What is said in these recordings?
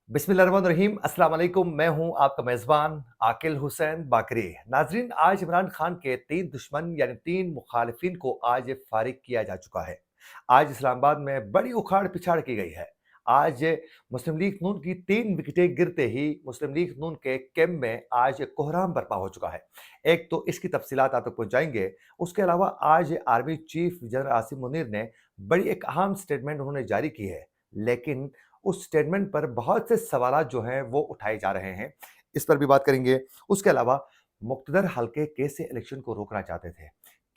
बिस्मिल्लाहिर्रहमानिर्रहीम अस्सलाम वालेकुम। मैं हूं आपका मेज़बान आकिल हुसैन बाकरी। नाज़रीन, आज इमरान खान के 3 दुश्मन यानी 3 मुखालिफिन को आज फारिग किया जा चुका है। आज इस्लामाबाद में बड़ी उखाड़-पिछाड़ की गई है। आज मुस्लिम लीग नून की 3 विकेटें गिरते ही मुस्लिम लीग नून के कैंप में आज कोहराम बर्पा हो चुका है। एक तो इसकी तफसीलात आप तक पहुँचाएँगे। उसके अलावा आज army chief general Asim Munir ने बड़ी एक अहम स्टेटमेंट उन्होंने जारी की है। लेकिन उस स्टेटमेंट पर बहुत से सवालात जो हैं वो उठाए जा रहे हैं। इस पर भी बात करेंगे। उसके अलावा मुक़्तदर हल्के कैसे इलेक्शन को रोकना चाहते थे?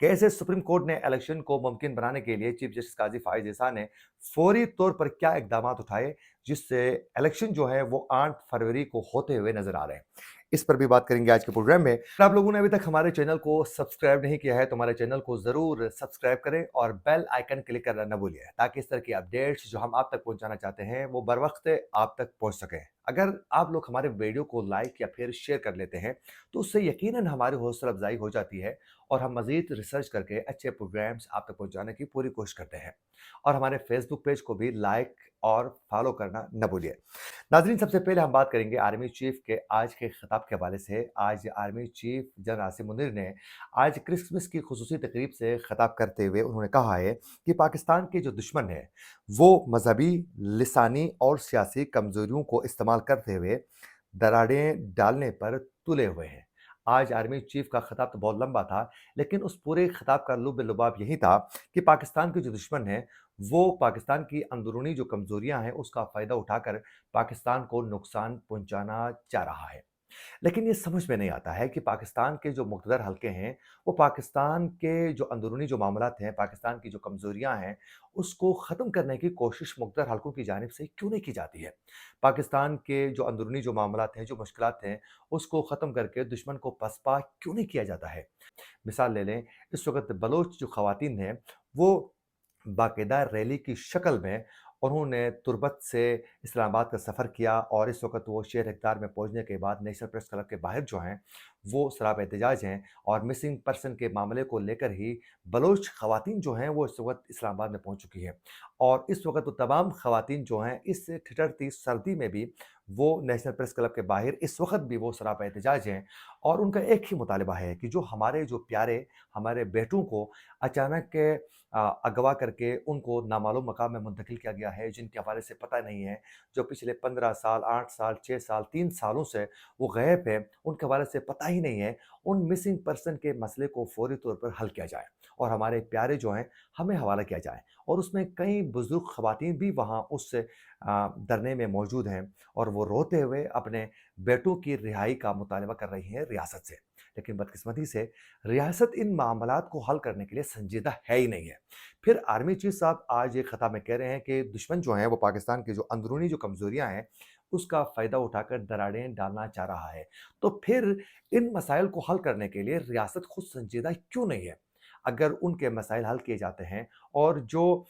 कैसे सुप्रीम कोर्ट ने इलेक्शन को मुमकिन बनाने के लिए चीफ जस्टिस काज़ी फ़ाइज़ ईसा ने फौरी तौर पर क्या इक़दामात उठाए, जिससे इलेक्शन जो है वो 8 फरवरी को होते हुए नज़र आ रहे हैं। इस पर भी बात करेंगे आज के प्रोग्राम में। अगर आप लोगों ने अभी तक हमारे चैनल को सब्सक्राइब नहीं किया है तो हमारे चैनल को ज़रूर सब्सक्राइब करें और बेल आइकन क्लिक करना ना भूलिए, ताकि इस तरह की अपडेट्स जो हम आप तक पहुंचाना चाहते हैं वो बर वक्त आप तक पहुंच सकें। अगर आप लोग हमारे वीडियो को लाइक या फिर शेयर कर लेते हैं तो उससे यकीनन हमारी हौसला अफजाई हो जाती है और हम मजीद रिसर्च करके अच्छे प्रोग्राम्स आप तक पहुंचाने की पूरी कोशिश करते हैं। और हमारे फेसबुक पेज को भी लाइक और फॉलो करना न भूलिए। नाज़रीन, सबसे पहले हम बात करेंगे आर्मी चीफ के आज के खिताब के हवाले से। आज army chief general Asim Munir ने आज क्रिसमस की खुसूसी तकरीब से खिताब करते हुए उन्होंने कहा है कि पाकिस्तान के जो दुश्मन हैं वो मजहबी, लिसानी और सियासी कमजोरियों को इस्तेमाल करते हुए दरारें डालने पर तुले हुए हैं। आज आर्मी चीफ का खिताब तो बहुत लंबा था, लेकिन उस पूरे खिताब का लुब लुबाब यही था कि पाकिस्तान के जो दुश्मन हैं वो पाकिस्तान की अंदरूनी जो कमजोरियां हैं उसका फायदा उठाकर पाकिस्तान को नुकसान पहुंचाना चाह रहा है। लेकिन ये समझ में नहीं आता है कि पाकिस्तान के जो मुक़्तदर हल्के हैं, वो पाकिस्तान के जो अंदरूनी जो मामलात हैं, पाकिस्तान की जो कमज़ोरियाँ हैं, उसको ख़त्म करने की कोशिश मुक़्तदर हल्कों की जानिब से क्यों नहीं की जाती है? पाकिस्तान के जो अंदरूनी जो मामलात हैं, जो मुश्किलात हैं, उसको ख़त्म करके दुश्मन को पसपा क्यों नहीं किया जाता है? मिसाल ले लें, इस वक़्त बलोच जो ख़वातीन हैं, वो बाकायदा रैली की शक्ल में उन्होंने तुर्बत से इस्लामाबाद का सफ़र किया और इस वक़्त वो शेर हिकदार में पहुँचने के बाद नेशनल प्रेस क्लब के बाहर जो हैं, वो सराब एहतजाज हैं और मिसिंग पर्सन के मामले को लेकर ही बलोच ख़वातीन जो हैं, वो इस वक़्त इस्लामाबाद में पहुँच चुकी हैं। और इस वक़्त वो तमाम ख़वातीन जो हैं, इस ठिठुरती सर्दी में भी वो नेशनल प्रेस क्लब के बाहर इस वक़्त भी वो सराब एहतजाज हैं और उनका एक ही मुतालबा है कि जो हमारे जो प्यारे, हमारे बेटों को अचानक के अगवा करके उनको नामालूम मकाम में मुंतकिल किया गया है, जिनके हवाले से पता नहीं है, जो पिछले 15 साल, 8 साल, 6 साल, 3 सालों से वो गायब हैं, उनके हवाले से पता ही नहीं है, उन मिसिंग पर्सन के मसले को फौरी तौर पर हल किया जाए और हमारे प्यारे जो हैं, हमें हवाला किया जाए। और उसमें कई बुज़ुर्ग ख़वातीन भी वहाँ उस धरने में मौजूद हैं और वो रोते हुए अपने बेटों की रिहाई का मुतालबा कर रही हैं रियासत से। लेकिन बदकिस्मती से रियासत इन मामलात को हल करने के लिए संजीदा है ही नहीं है। फिर आर्मी चीफ साहब आज एक खिताब में कह रहे हैं कि दुश्मन जो है वो पाकिस्तान की जो अंदरूनी जो कमजोरियां हैं उसका फायदा उठाकर दरारें डालना चाह रहा है। तो फिर इन मसाइल को हल करने के लिए रियासत खुद संजीदा क्यों नहीं है? अगर उनके मसाइल हल किए जाते हैं और जो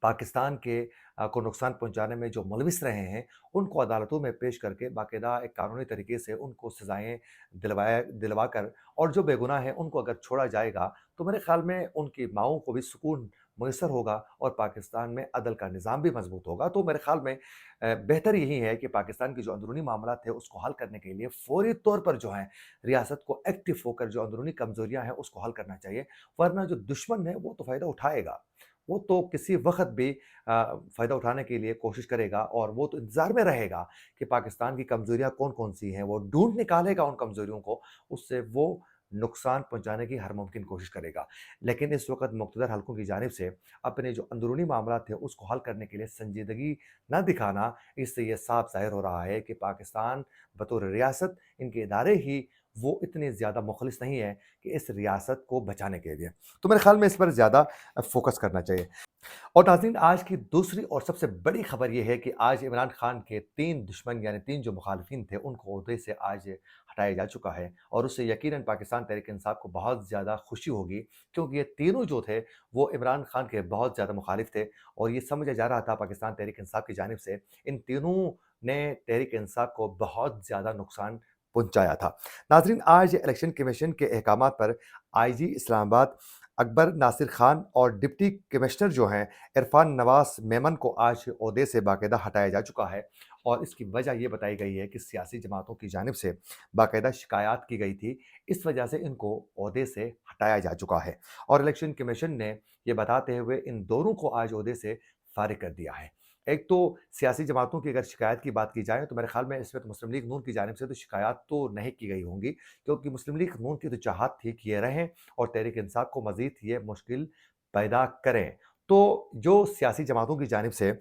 पाकिस्तान के को नुकसान पहुंचाने में जो मुलविस रहे हैं, उनको अदालतों में पेश करके बाकायदा एक कानूनी तरीके से उनको सज़ाएँ दिलवा कर और जो बेगुनाह हैं, उनको अगर छोड़ा जाएगा, तो मेरे ख़्याल में उनकी माँओं को भी सुकून मुयस्सर होगा और पाकिस्तान में अदल का निज़ाम भी मज़बूत होगा। तो मेरे ख़्याल में बेहतर यही है कि पाकिस्तान की जो अंदरूनी मामलात है, उसको हल करने के लिए फ़ौरी तौर पर जो है, रियासत को एक्टिव होकर जो अंदरूनी कमज़ोरियाँ हैं, उसको हल करना चाहिए। वरना जो दुश्मन है, वो तो फ़ायदा उठाएगा। वो तो किसी वक़्त भी फ़ायदा उठाने के लिए कोशिश करेगा और वो तो इंतज़ार में रहेगा कि पाकिस्तान की कमज़ोरियाँ कौन-कौन सी हैं, वो ढूँढ निकालेगा उन कमज़ोरियों को, उससे वो नुकसान पहुँचाने की हर मुमकिन कोशिश करेगा। लेकिन इस वक़्त मुक़्तदर हल्कों की जानिब से अपने जो अंदरूनी मामलात थे, उसको हल करने के लिए संजीदगी ना दिखाना, इससे ये साफ ज़ाहिर हो रहा है कि पाकिस्तान बतौर रियासत, इनके इदारे ही वो इतने ज़्यादा मुख़लिस नहीं है कि इस रियासत को बचाने के लिए। तो मेरे ख़्याल में इस पर ज़्यादा फ़ोकस करना चाहिए। और नाज़रीन, आज की दूसरी और सबसे बड़ी खबर ये है कि आज इमरान खान के 3 दुश्मन यानी 3 जो मुखालिफिन थे उनको ओहदे से आज हटाया जा चुका है और उससे यकीनन पाकिस्तान तहरीक-ए-इंसाफ को बहुत ज़्यादा खुशी होगी, क्योंकि ये तीनों जो थे वो इमरान खान के बहुत ज़्यादा मुखालिफ थे और ये समझा जा रहा था पाकिस्तान तहरीक-ए-इंसाफ की जानिब से इन तीनों ने तहरीक-ए-इंसाफ को बहुत ज़्यादा नुकसान पहुँचाया था। नाज़रीन, आज इलेक्शन कमीशन के अहकामात पर आईजी इस्लामाबाद अकबर नासिर खान और डिप्टी कमिश्नर जो हैं इरफान नवाज मेमन को आज ओहदे से बाकायदा हटाया जा चुका है और इसकी वजह ये बताई गई है कि सियासी जमातों की जानिब से बाकायदा शिकायत की गई थी, इस वजह से इनको ओहदे से हटाया जा चुका है और इलेक्शन कमीशन ने ये बताते हुए इन दोनों को आज ओहदे से फारिग कर दिया है। एक तो सियासी जमातों की अगर शिकायत की बात की जाए तो मेरे ख्याल में इस वक्त मुस्लिम लीग नून की जानिब से तो शिकायत तो नहीं की गई होंगी, क्योंकि मुस्लिम लीग नून की तो चाहत थी कि ये रहें और तहरीक इंसाफ को मजीद ये मुश्किल पैदा करें। तो जो सियासी जमातों की जानिब से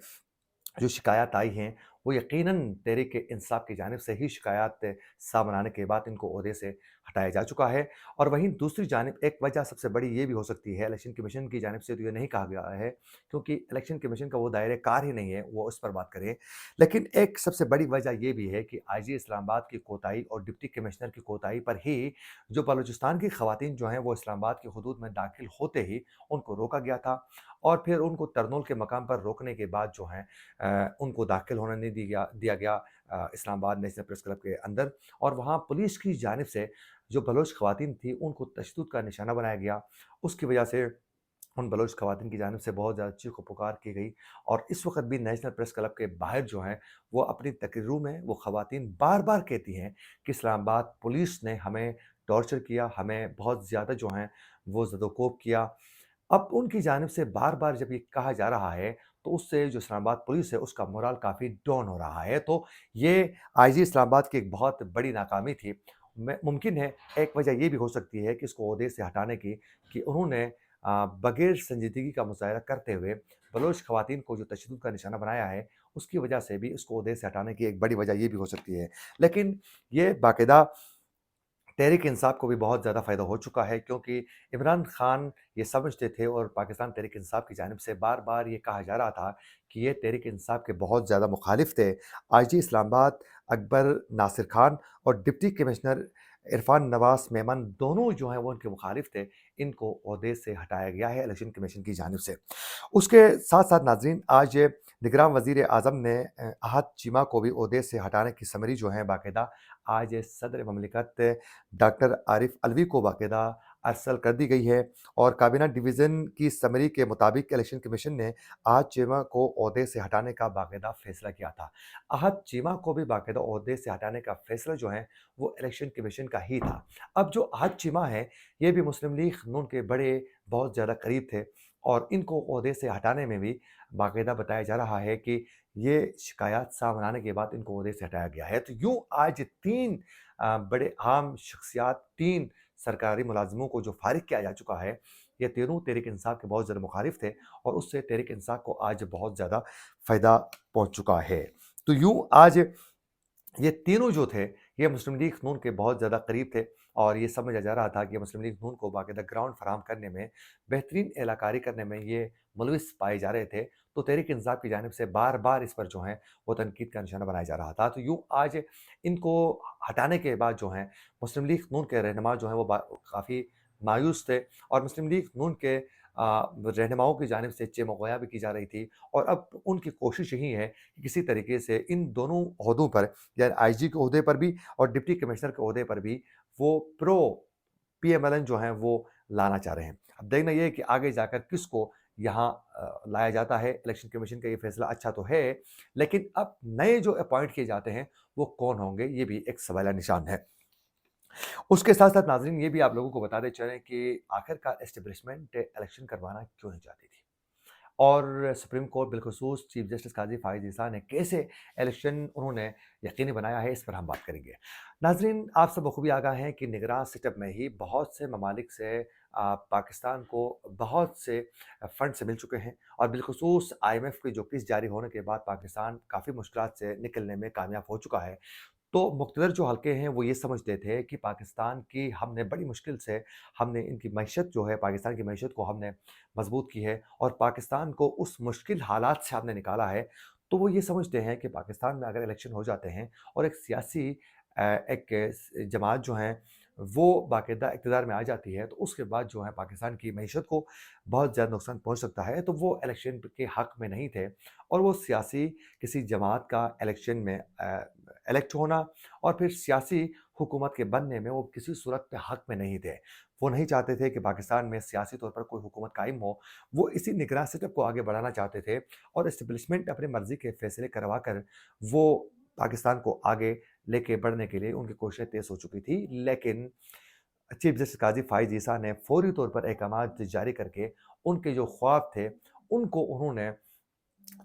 जो शिकायत आई हैं, वो यकीनन तहरीक इंसाफ की जानिब से ही शिकायत सामने आने के बाद इनको ओहदे से हटाया जा चुका है। और वहीं दूसरी जानिब एक वजह सबसे बड़ी ये भी हो सकती है, इलेक्शन कमीशन की जानिब से तो ये नहीं कहा गया है, क्योंकि इलेक्शन कमीशन का वो दायरे कार ही नहीं है, वो उस पर बात करें। लेकिन एक सबसे बड़ी वजह ये भी है कि आईजी इस्लामाबाद की कोताही और डिप्टी कमिश्नर की कोताही पर ही जो बलूचिस्तान की खवातीन जो हैं, वो इस्लामाबाद की हदूद में दाखिल होते ही उनको रोका गया था और फिर उनको तरनोल के मकाम पर रोकने के बाद जो है उनको दाखिल होने नहीं दिया गया इस्लामाबाद नेशनल प्रेस क्लब के अंदर और वहाँ पुलिस की जानिब से जो बलोच खवातीन थी उनको तशद्दुद का निशाना बनाया गया। उसकी वजह से उन बलोच खवातीन की जानिब से बहुत ज़्यादा चीख पुकार की गई और इस वक्त भी नेशनल प्रेस क्लब के बाहर जो हैं वो अपनी तकरीरों में वो खवातीन बार बार कहती हैं कि इस्लामाबाद पुलिस ने हमें टॉर्चर किया, हमें बहुत ज़्यादा जो हैं वो ज़दोकोब किया। अब उनकी जानिब से बार-बार जब ये कहा जा रहा है, तो उससे जो इस्लामाबाद पुलिस है, उसका मोरल काफ़ी डाउन हो रहा है। तो ये आईजी इस्लामाबाद की एक बहुत बड़ी नाकामी थी। मैं मुमकिन है, एक वजह ये भी हो सकती है कि इसको ओहदे से हटाने की, कि उन्होंने बगैर संजीदगी का मुज़ाहिरा करते हुए बलोच खवातीन को जो तशद्दुद का निशाना बनाया है, उसकी वजह से भी इसको ओहदे से हटाने की एक बड़ी वजह ये भी हो सकती है। लेकिन ये बाकायदा तहरीक इंसाफ को भी बहुत ज़्यादा फ़ायदा हो चुका है, क्योंकि इमरान खान ये समझते थे और पाकिस्तान तहरीक इंसाफ की जानिब से बार बार ये कहा जा रहा था कि ये तहरीक इंसाफ के बहुत ज़्यादा मुखालिफ थे। आईजी इस्लामाबाद अकबर नासिर खान और डिप्टी कमिश्नर इरफान नवाज मेमन दोनों जो हैं वो उनके मुखालिफ थे। इनको ओहदे से हटाया गया है इलेक्शन कमीशन की जानिब से। उसके साथ साथ नाजरीन, आज निगरान वज़ीर आज़म ने अहद चीमा को भी ओहदे से हटाने की समरी जो है बाकायदा आज सदर ममलिकत डॉक्टर आरिफ अलवी को बाकायदा अरसल कर दी गई है और काबीना डिवीज़न की समरी के मुताबिक इलेक्शन कमीशन ने अहद चीमा को ओहदे से हटाने का बाकायदा फैसला किया था। अहद चीमा को भी बाकायदा ओहदे से हटाने का फैसला जो है वो इलेक्शन कमीशन का ही था। अब जो अहद चीमा है, ये भी मुस्लिम लीग नून के बड़े बहुत ज़्यादा करीब थे और इनको ओहदे से हटाने में भी बाकायदा बताया जा रहा है कि ये शिकायत सामने आने के बाद इनको ओहदे से हटाया गया है। तो यूँ आज 3 बड़े अहम शख्सियात, 3 सरकारी मुलाज़िमों को जो फ़ारिग किया जा चुका है, ये तीनों तहरीक इंसाफ के बहुत ज़्यादा मुखालिफ थे और उससे तहरीक इंसाफ को आज बहुत ज़्यादा फ़ायदा पहुँच चुका है। तो यूँ आज ये तीनों जो थे, ये मुस्लिम लीग नून के बहुत ज़्यादा करीब थे और ये समझा जा रहा था कि मुस्लिम लीग नून को बाकायदा ग्राउंड फराहम करने में, बेहतरीन एलाकारी करने में ये मुलविस पाए जा रहे थे। तो तहरीक इंसाफ की जानिब से बार-बार इस पर जो है वो तनकीद का निशाना बनाया जा रहा था। तो यूँ आज इनको हटाने के बाद जो है मुस्लिम लीग नून के रहनुमा जो हैं वो काफ़ी मायूस थे और मुस्लिम लीग नून के रहनुमाओं की जानिब से चेमोगोया भी की जा रही थी और अब उनकी कोशिश यही है कि किसी तरीके से इन दोनों ओहदों पर, या आईजी के ओहदे पर भी और डिप्टी कमिश्नर के ओहदे पर भी वो प्रो पीएमएलएन जो हैं वो लाना चाह रहे हैं। अब देखना ये है कि आगे जाकर किसको यहाँ लाया जाता है। इलेक्शन कमीशन का ये फैसला अच्छा तो है, लेकिन अब नए जो अपॉइंट किए जाते हैं वो कौन होंगे, ये भी एक सवालिया निशान है। उसके साथ-साथ नाज़रीन, ये भी आप लोगों को बताते चलें कि आखिरकार एस्टेब्लिशमेंट इलेक्शन करवाना क्यों नहीं चाहती थी? और supreme court बिलखुसूस chief justice Qazi Faiz ईसा ने कैसे इलेक्शन उन्होंने यकीनी बनाया है, इस पर हम बात करेंगे। नाज़रीन, आप सब बखूबी आगाह हैं कि निगरान सेटअप में ही बहुत से ममालिक से पाकिस्तान को बहुत से फंड से मिल चुके हैं और बिलखुसूस आईएमएफ की जो किस्त जारी होने के बाद पाकिस्तान काफ़ी मुश्किलात से निकलने में कामयाब हो चुका है। तो मुक़्तदर जो हलके हैं वो ये समझते थे कि पाकिस्तान की हमने बड़ी मुश्किल से हमने इनकी मईशत जो है, पाकिस्तान की मईशत को हमने मज़बूत की है और पाकिस्तान को उस मुश्किल हालात से हमने निकाला है। तो वो ये समझते हैं कि पाकिस्तान में अगर इलेक्शन हो जाते हैं और एक सियासी एक जमात जो है वो बाकायदा इक़्तिदार में आ जाती है, तो उसके बाद जो है पाकिस्तान की मईशत को बहुत ज़्यादा नुकसान पहुँच सकता है। तो वो इलेक्शन के हक़ में नहीं थे और वो सियासी किसी जमात का इलेक्शन में इलेक्ट होना और फिर सियासी हुकूमत के बनने में वो किसी सूरत पे हक़ में नहीं थे। वो नहीं चाहते थे कि पाकिस्तान में सियासी तौर पर कोई हुकूमत कायम हो। वो इसी निगरान सेटअप को आगे बढ़ाना चाहते थे और एस्टेब्लिशमेंट अपनी मर्ज़ी के फ़ैसले करवा कर वो पाकिस्तान को आगे लेके बढ़ने के लिए उनकी कोशिशें तेज़ हो चुकी थी, लेकिन चीफ जस्टिस काज़ी फ़ाइज़ ईसा ने फ़ौरी तौर पर अहकामात जारी करके उनके जो ख्वाब थे, उनको उन्होंने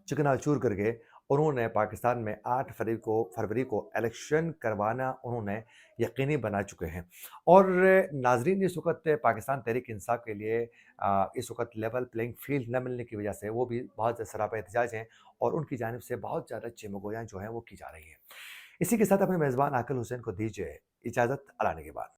चकनाचूर करके उन्होंने पाकिस्तान में 8 फरवरी को इलेक्शन करवाना उन्होंने यकीनी बना चुके हैं। और नाज़रीन, इस वक़्त पाकिस्तान तहरीक-ए-इंसाफ़ के लिए इस वक़्त लेवल प्लेइंग फ़ील्ड न मिलने की वजह से वो भी बहुत सरापा एहतजाज हैं और उनकी जानिब से बहुत ज़्यादा चीमगोयाँ जो हैं वो की जा रही हैं। इसी के साथ अपने मेज़बान आकिल हुसैन को दीजिए इजाज़त, अला निगहबान।